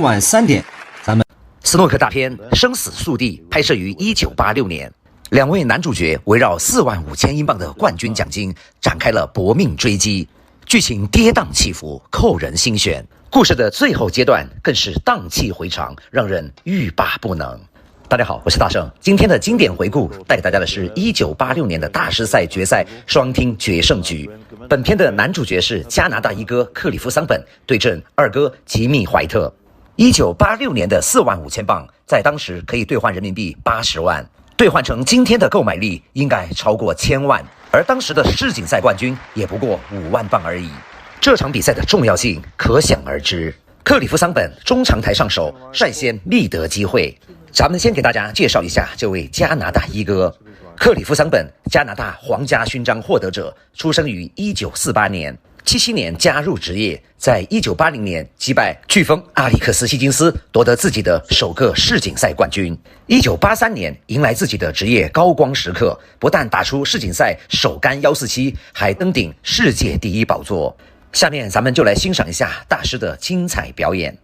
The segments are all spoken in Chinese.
晚3点，咱们斯诺克大片《生死速递》拍摄于1986年，两位男主角围绕45000英镑的冠军奖金展开了搏命追击，剧情跌宕起伏，扣人心弦。故事的最后阶段更是荡气回肠，让人欲罢不能。大家好，我是大圣。今天的经典回顾带给大家的是1986年的大师赛决赛双厅决胜局。本片的男主角是加拿大一哥克里夫·桑本对阵二哥吉米·怀特。1986年的45000镑在当时可以兑换人民币80万，兑换成今天的购买力应该超过1000万，而当时的世锦赛冠军也不过5万镑而已。这场比赛的重要性可想而知。克里夫·桑本中长台上手，率先觅得机会。咱们先给大家介绍一下这位加拿大一哥。克里夫·桑本，加拿大皇家勋章获得者，出生于1948年，77年加入职业，在1980年击败飓风阿里克斯·希金斯，夺得自己的首个世锦赛冠军。1983年迎来自己的职业高光时刻，不但打出世锦赛首杆147，还登顶世界第一宝座。下面咱们就来欣赏一下大师的精彩表演。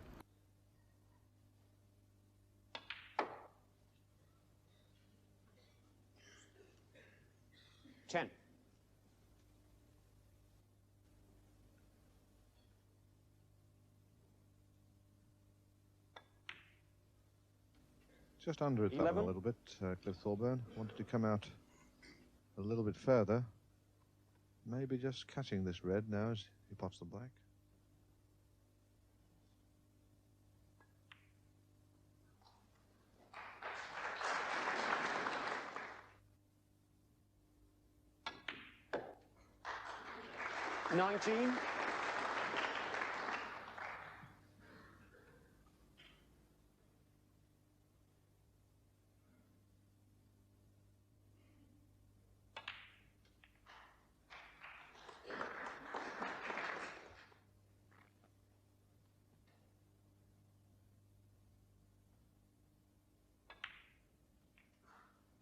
10. Just under it that one a little bit, Cliff Thorburn. Wanted to come out a little bit further. Maybe just catching this red now as he pots the black. $19.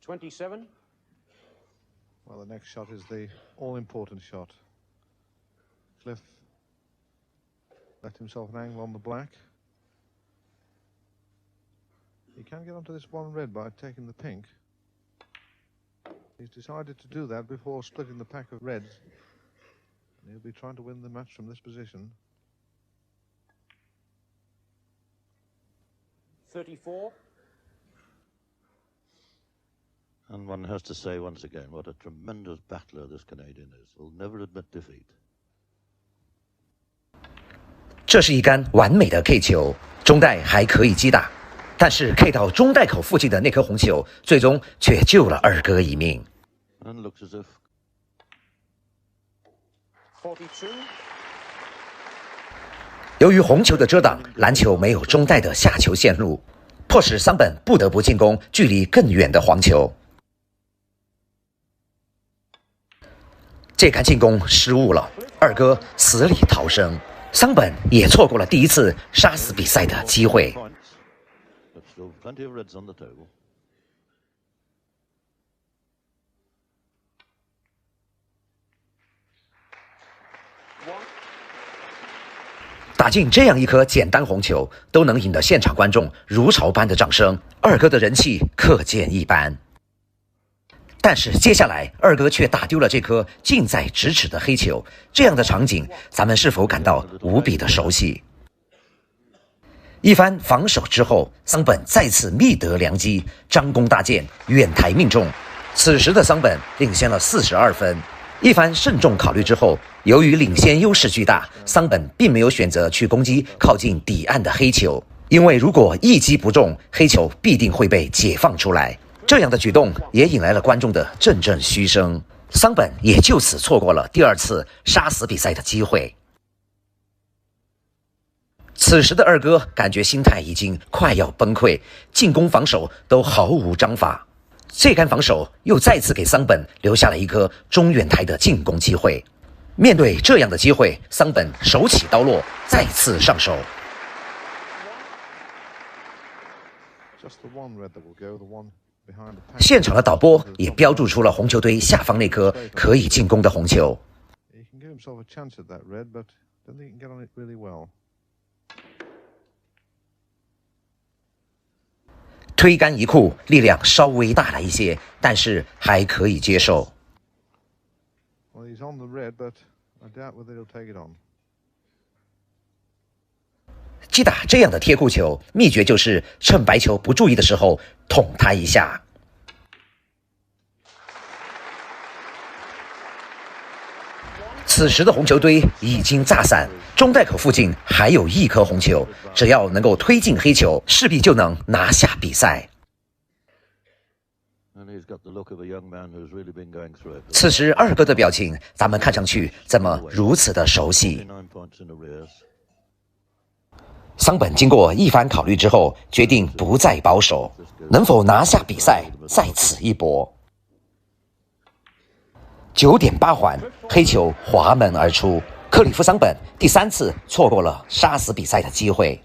$27. Well, the next shot is the all-important shot. Cliff let himself an angle on the black. He can get onto this one red by taking the pink. He's decided to do that before splitting the pack of reds. And he'll be trying to win the match from this position. 34. And one has to say once again, what a tremendous battler this Canadian is. He'll never admit defeat. 这是一杆完美的 K 球，中袋还可以击打，但是 K 到中袋口附近的那颗红球，最终却救了二哥一命。And looks as if 42. 由于红球的遮挡，篮球没有中袋的下球线路，迫使桑本不得不进攻距离更远的黄球。这杆进攻失误了，二哥死里逃生。桑本也错过了第一次杀死比赛的机会。points, but still plenty of reds on the table. 打进这样一颗简单红球，都能引得现场观众如潮般的掌声，二哥的人气可见一斑。但是接下来，二哥却打丢了这颗近在咫尺的黑球，这样的场景，咱们是否感到无比的熟悉？一番防守之后，桑本再次觅得良机，张弓搭箭，远台命中。此时的桑本领先了42分。一番慎重考虑之后，由于领先优势巨大，桑本并没有选择去攻击靠近底岸的黑球，因为如果一击不中，黑球必定会被解放出来。这样的举动也引来了观众的阵阵嘘声，桑本也就此错过了第二次杀死比赛的机会。此时的二哥感觉心态已经快要崩溃，进攻防守都毫无章法。这杆防守又再次给桑本留下了一颗中远台的进攻机会。面对这样的机会，桑本手起刀落，再次上手。Just the one red that will go, the one 现场的导播也标注出了红球堆下方那颗可以进攻的红球。He can give himself a chance at that red, but don't think he can get on it really well. 推杆一库力量稍微大了一些，但是还可以接受。Well, he's on the red, but I doubt whether he'll take it on. 击打这样的贴库球，秘诀就是趁白球不注意的时候捅他一下。此时的红球堆已经炸散，中袋口附近还有一颗红球，只要能够推进黑球，势必就能拿下比赛。此时二哥的表情，咱们看上去怎么如此的熟悉？桑本经过一番考虑之后，决定不再保守，能否拿下比赛，在此一搏。9.8环，黑球滑门而出，克里夫桑本第3次错过了杀死比赛的机会。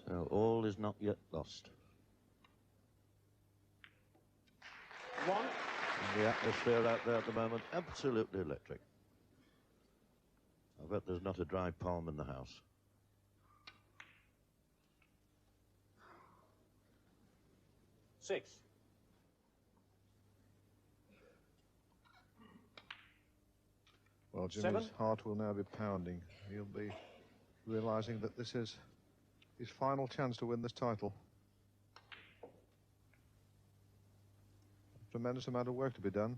So all is not yet lost. And the atmosphere out there at the moment, absolutely electric. I bet there's not a dry palm in the house. Six. Well, Jimmy's 7. heart will now be pounding. He'll be realizing that this is his final chance to win this title. Tremendous amount of work to be done.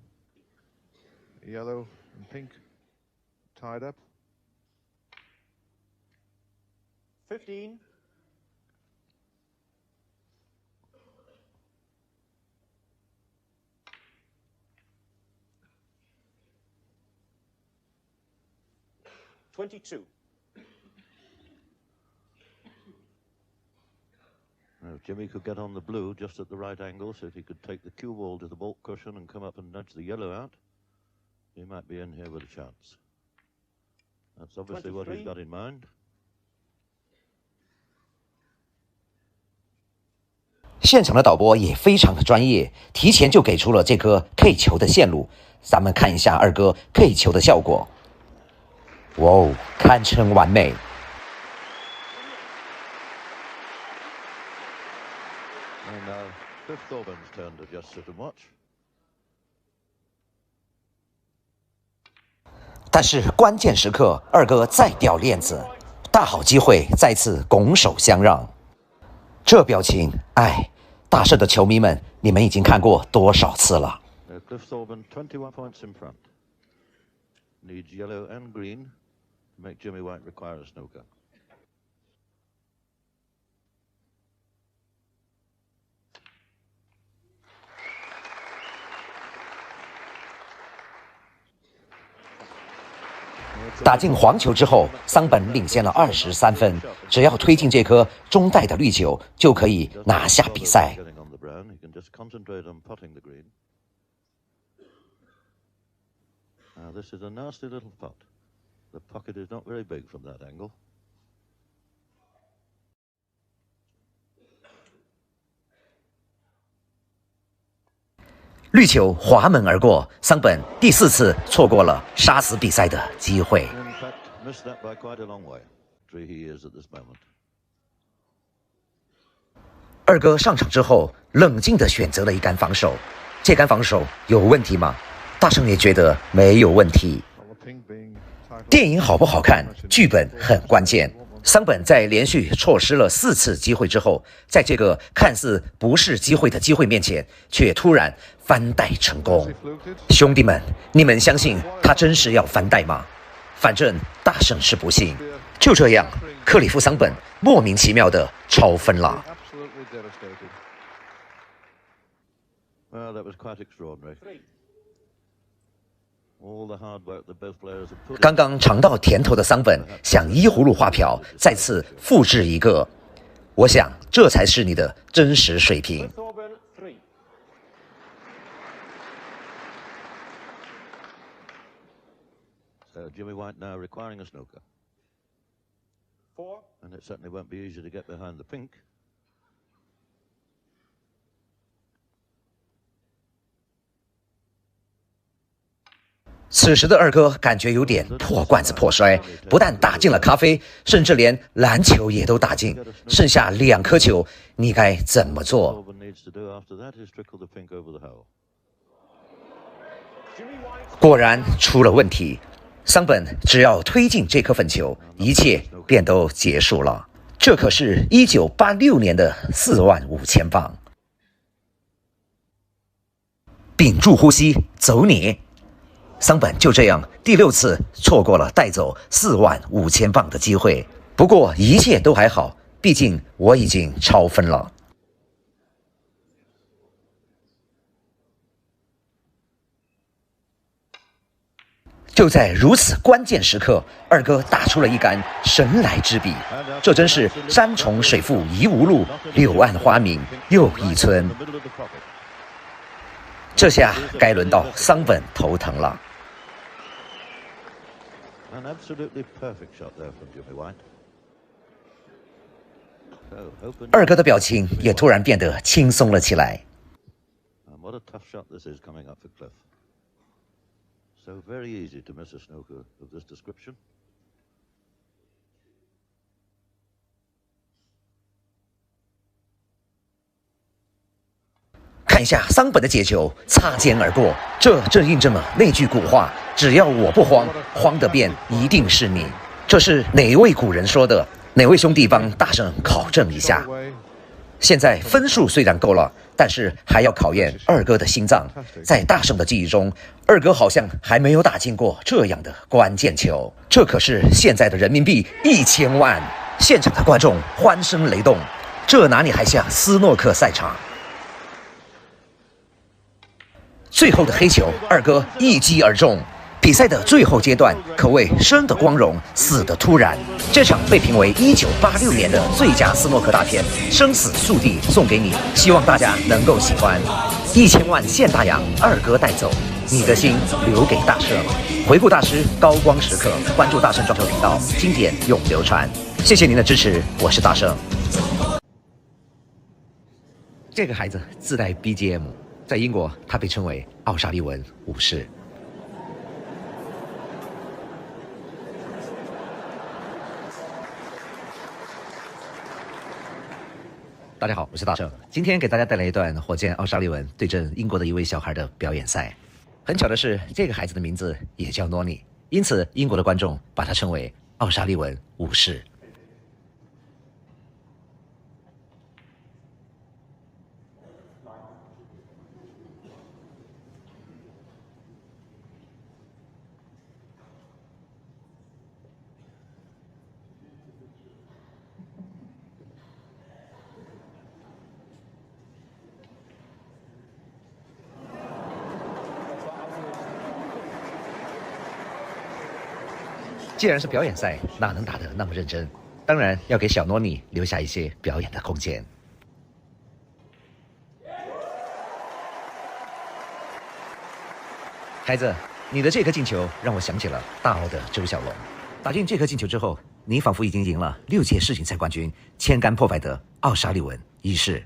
Yellow and pink tied up. 15. $22. Now, if Jimmy could get on the blue just at the right angle, so if he could take the cue ball to the baulk cushion and come up and nudge the yellow out, he might be in here with a chance. That's obviously 23. what he's got in mind. 现场的导播也非常的专业，提前就给出了这颗 K 球的线路。咱们看一下二哥 K 球的效果。哇哦，堪称完美。And now, Cliff Thorburns' turn to just sit and watch. 但是关键时刻，二哥再掉链子，大好机会再次拱手相让。这表情，哎，大胜的球迷们，你们已经看过多少次了？ Cliff Thorburn 21 points in front. Needs yellow and green to make Jimmy White require a snooker. 打进黄球之后，桑本领先了23分。只要推进这颗中袋的绿球，就可以拿下比赛。 Getting on the brown, he can just concentrate on potting the green. Now this is a nasty little pot. The pocket is not very big from that angle. 绿球滑门而过，桑本第4次错过了杀死比赛的机会。 In fact, missed that by quite a long way. Three he is at this moment. 二哥上场之后，冷静地选择了一杆防守。这杆防守有问题吗？大圣也觉得没有问题。 Well, the pink being titled 电影好不好看，剧本很关键。桑本在连续错失了4次机会之后，在这个看似不是机会的机会面前，却突然翻袋成功。 he fluked it. 兄弟们，你们相信他真是要翻袋吗？反正大圣是不信。就这样，克里夫桑本莫名其妙的超分了。 Absolutely devastated. Well, that was quite extraordinary. All the hard work that both players have put 刚刚尝到甜头的桑本想依葫芦画瓢，再次复制一个。我想这才是你的真实水平。 Thorburn, 3. So Jimmy White now requiring a snooker. 4. And it certainly won't be easy to get behind the pink. 此时的二哥感觉有点破罐子破摔，不但打进了咖啡，甚至连篮球也都打进，剩下2颗球，你该怎么做？ Corbin needs to do after that is trickle the pink over the hole. 果然出了问题，桑本只要推进这颗粉球，一切便都结束了。这可是1986年的45000磅。屏住呼吸，走你！桑本就这样第6次错过了带走45000磅的机会。不过一切都还好，毕竟我已经超分了。就在如此关键时刻，二哥打出了一杆神来之笔，这真是山重水复疑无路，柳暗花明又一村。 The middle of the pocket. 这下该轮到桑本头疼了。 An absolutely perfect shot there from Jimmy White. So, open. 二哥的表情也突然变得轻松了起来。 And what a tough shot this is coming up for Cliff. So very easy to miss a snooker of this description. 看一下桑本的解球，擦肩而过，这正印证了那句古话：只要我不慌，慌得变一定是你。这是哪位古人说的？哪位兄弟帮大圣考证一下？ Away. 现在分数虽然够了，但是还要考验二哥的心脏。在大圣的记忆中，二哥好像还没有打进过这样的关键球。这可是现在的人民币1000万，现场的观众欢声雷动，这哪里还像斯诺克赛场？最后的黑球，二哥一击而中。比赛的最后阶段可谓生的光荣，死的突然。这场被评为1986年的最佳斯诺克大片《生死速递》送给你，希望大家能够喜欢。1000万现大洋，二哥带走，你的心留给大圣。回顾大师高光时刻，关注大圣撞球频道，经典永流传。谢谢您的支持，我是大圣。这个孩子自带 BGM， 在英国他被称为奥沙利文武士。大家好，我是大圣。今天给大家带来一段火箭奥沙利文对阵英国的一位小孩的表演赛。很巧的是，这个孩子的名字也叫诺尼，因此英国的观众把他称为奥沙利文武士。既然是表演赛，哪能打得那么认真？当然要给小诺尼留下一些表演的空间。孩子，你的这颗进球让我想起了大澳的周小龙。打进这颗进球之后，你仿佛已经赢了6届世锦赛冠军、千杆破百的奥沙利文一世。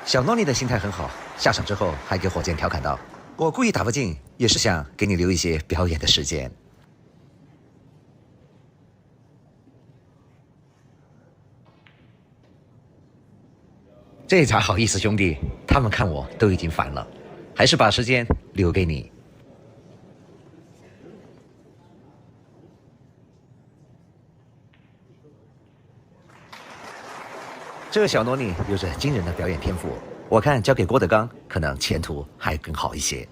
小诺尼的心态很好，下场之后还给火箭调侃道：“我故意打不进，也是想给你留一些表演的时间。”这咋好意思，兄弟？他们看我都已经烦了，还是把时间留给你。这个小诺尼有着惊人的表演天赋，我看交给郭德纲可能前途还更好一些。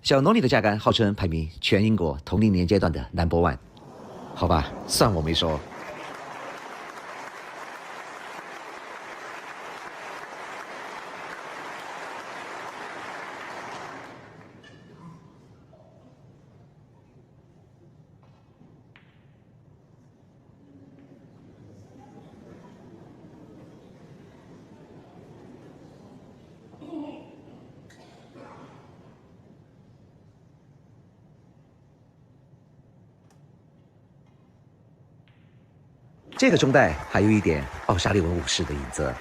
小诺里的架杆号称排名全英国同龄年阶段的 No.1，好吧，算我没说。这个中带还有一点奥沙利文武士的影子。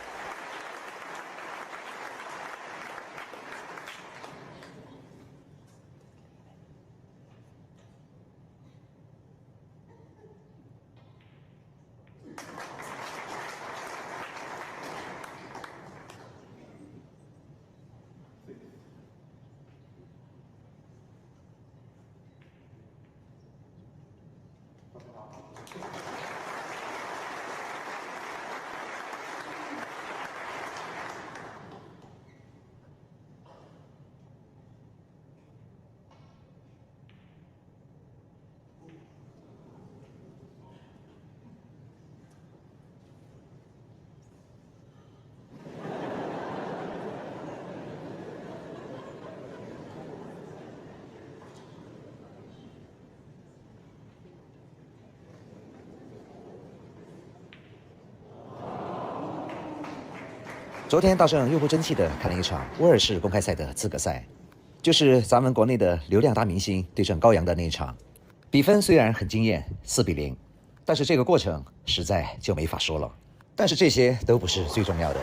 昨天大圣又不争气的看了一场威尔士公开赛的资格赛，就是咱们国内的流量大明星对阵高阳的那一场。比分虽然很惊艳，4-0，但是这个过程实在就没法说了。但是这些都不是最重要的，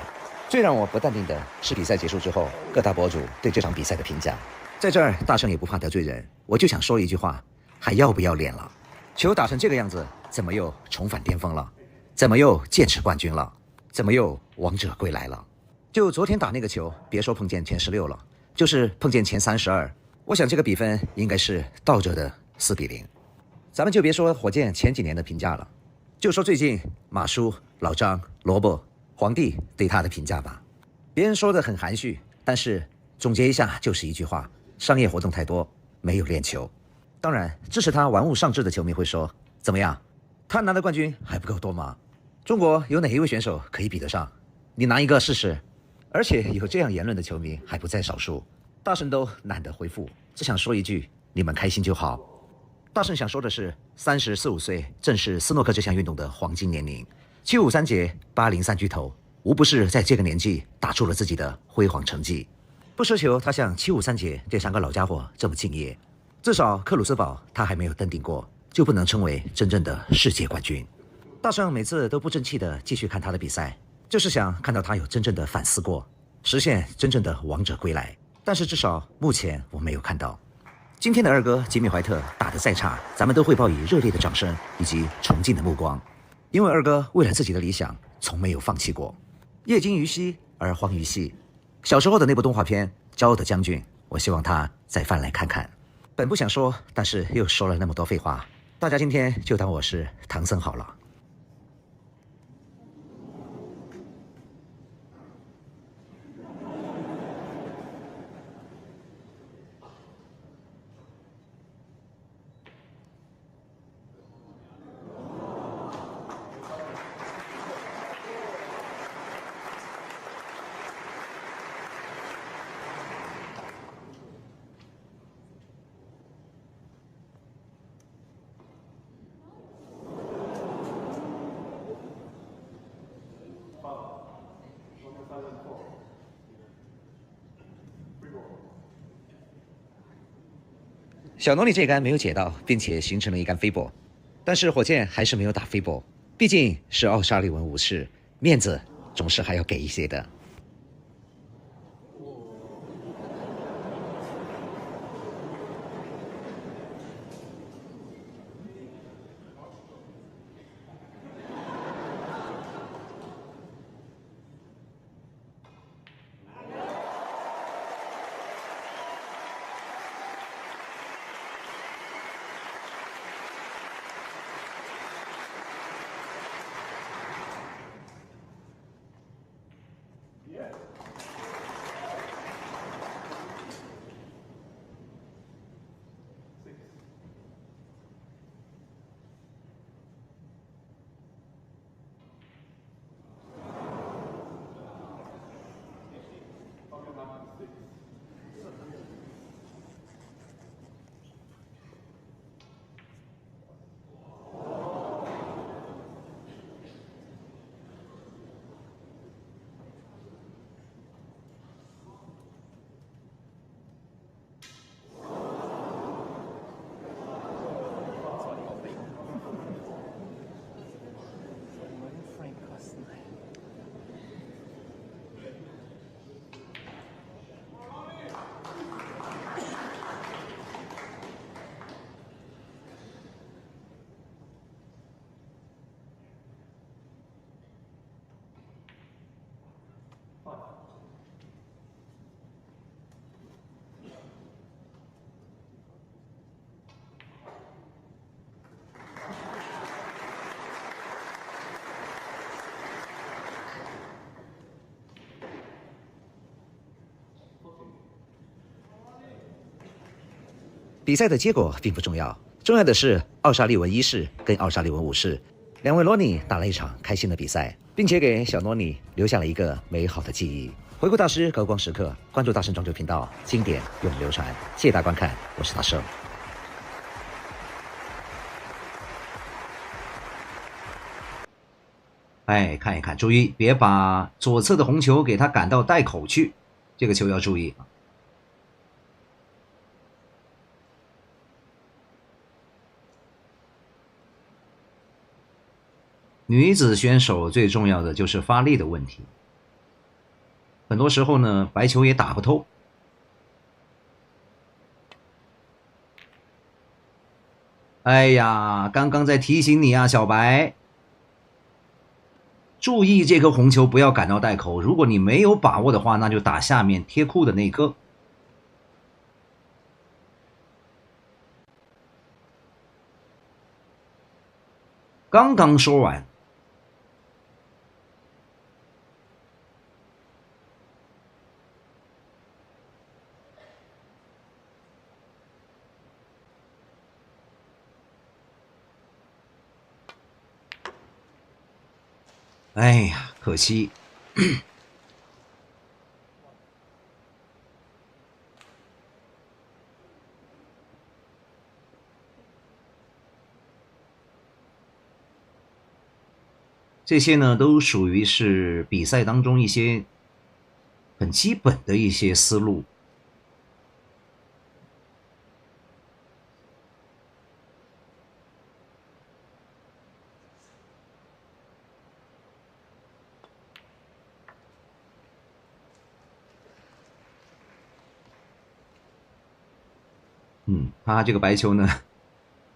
最让我不淡定的是比赛结束之后各大博主对这场比赛的评价。在这儿大圣也不怕得罪人，我就想说一句话，还要不要脸了？球打成这个样子，怎么又重返巅峰了？怎么又剑持冠军了？怎么又王者归来了？就昨天打那个球，别说碰见前16了，就是碰见前32，我想这个比分应该是倒着的4-0。咱们就别说火箭前几年的评价了，就说最近马叔、老张、萝卜、皇帝对他的评价吧。别人说的很含蓄，但是总结一下就是一句话：商业活动太多，没有练球。当然，支持他玩物丧志的球迷会说，怎么样？他拿的冠军还不够多吗？中国有哪一位选手可以比得上？你拿一个试试。而且有这样言论的球迷还不在少数，大圣都懒得回复，只想说一句：你们开心就好。大圣想说的是，34、5岁正是斯诺克这项运动的黄金年龄，753节、803巨头，无不是在这个年纪打出了自己的辉煌成绩。不奢求他像753节这3个老家伙这么敬业，至少克鲁斯堡他还没有登顶过，就不能称为真正的世界冠军。大圣每次都不争气的继续看他的比赛，就是想看到他有真正的反思过，实现真正的王者归来。但是至少目前我没有看到。今天的二哥吉米怀特打得再差，咱们都会报以热烈的掌声以及崇敬的目光，因为二哥为了自己的理想从没有放弃过。业精于嬉而荒于嬉，小时候的那部动画片《骄傲的将军》，我希望他再翻来看看。本不想说，但是又说了那么多废话，大家今天就当我是唐僧好了。小诺里这杆没有解到，并且形成了一杆飞波，但是火箭还是没有打飞波，毕竟是奥沙利文武士，面子总是还要给一些的。比赛的结果并不重要，重要的是奥沙利文一世跟奥沙利文五世两位罗尼打了一场开心的比赛，并且给小罗尼留下了一个美好的记忆。回顾大师高光时刻，关注大圣装修频道，经典永流传。谢谢大家观看，我是大圣。哎，看一看，注意别把左侧的红球给它赶到袋口去，这个球要注意。女子选手最重要的就是发力的问题，很多时候呢，白球也打不透。哎呀，刚刚在提醒你啊，小白，注意这颗红球不要赶到袋口，如果你没有把握的话，那就打下面贴库的那颗。刚刚说完。哎呀，可惜。这些呢，都属于是比赛当中一些很基本的一些思路。他这个白球呢，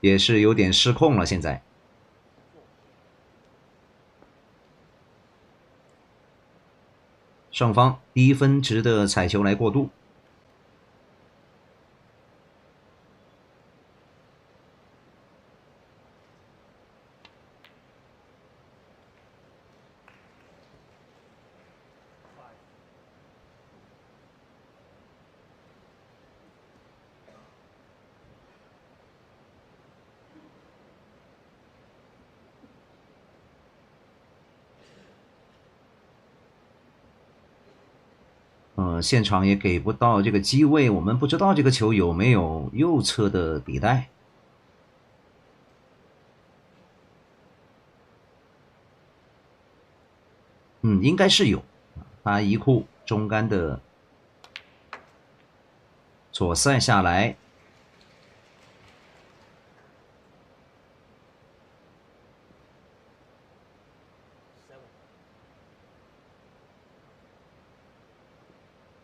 也是有点失控了。现在，上方低分值的彩球来过渡。现场也给不到这个机位，我们不知道这个球有没有右侧的底袋。应该是有。他移库中杆的左塞下来。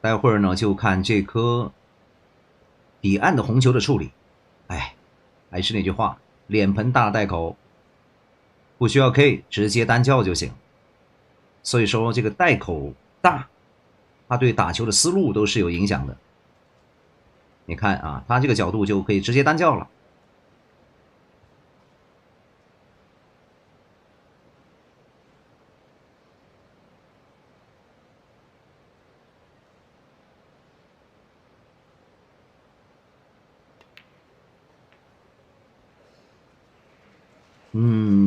待会儿呢，就看这颗彼岸的红球的处理。哎，还是那句话，脸盆大袋口，不需要 K， 直接单叫就行。所以说这个袋口大，它对打球的思路都是有影响的。你看啊，它这个角度就可以直接单叫了。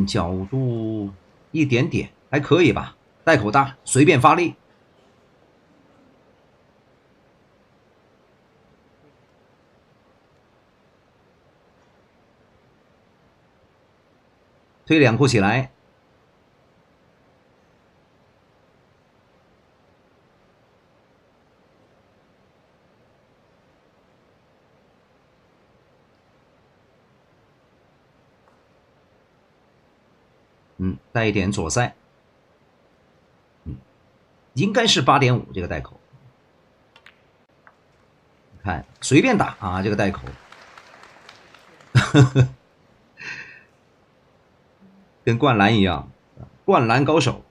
角度一点点还可以吧，袋口大，随便发力。推两库起来。带一点左塞。应该是8.5这个袋口。你看，随便打啊，这个袋口。跟灌篮一样，灌篮高手。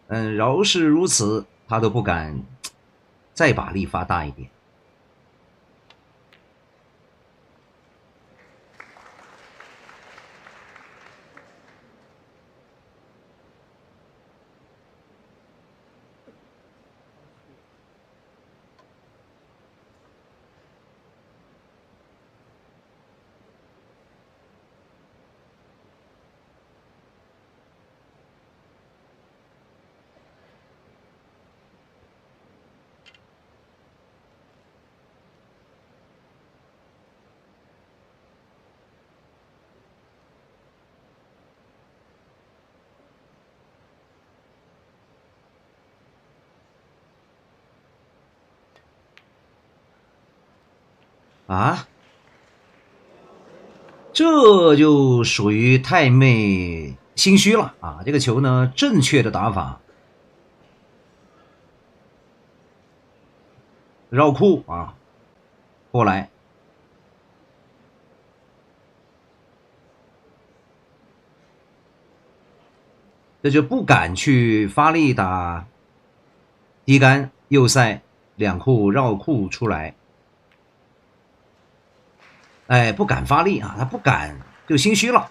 饶是如此，他都不敢再把力发大一点。啊，这就属于太妹心虚了啊！这个球呢，正确的打法，绕库啊，过来。这就不敢去发力打低杆右塞两库绕库出来，哎，不敢发力啊，他不敢就心虚了，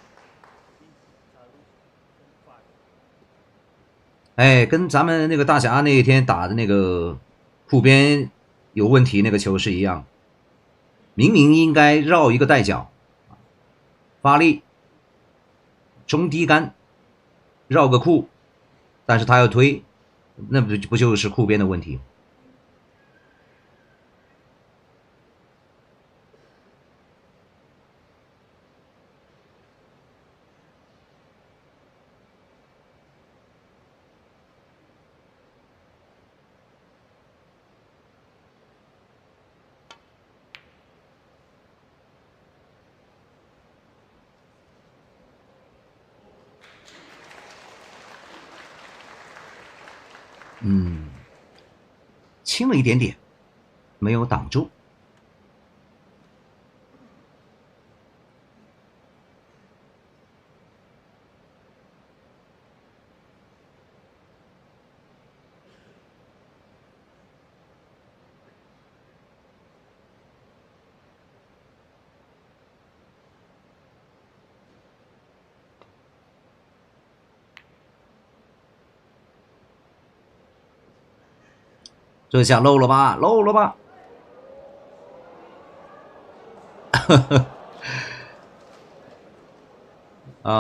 哎，跟咱们那个大侠那一天打的那个库边有问题那个球是一样，明明应该绕一个带脚，发力中低杆绕个库，但是他要推，那不就是库边的问题？轻了一点点，没有挡住。这下漏了吧，漏了吧！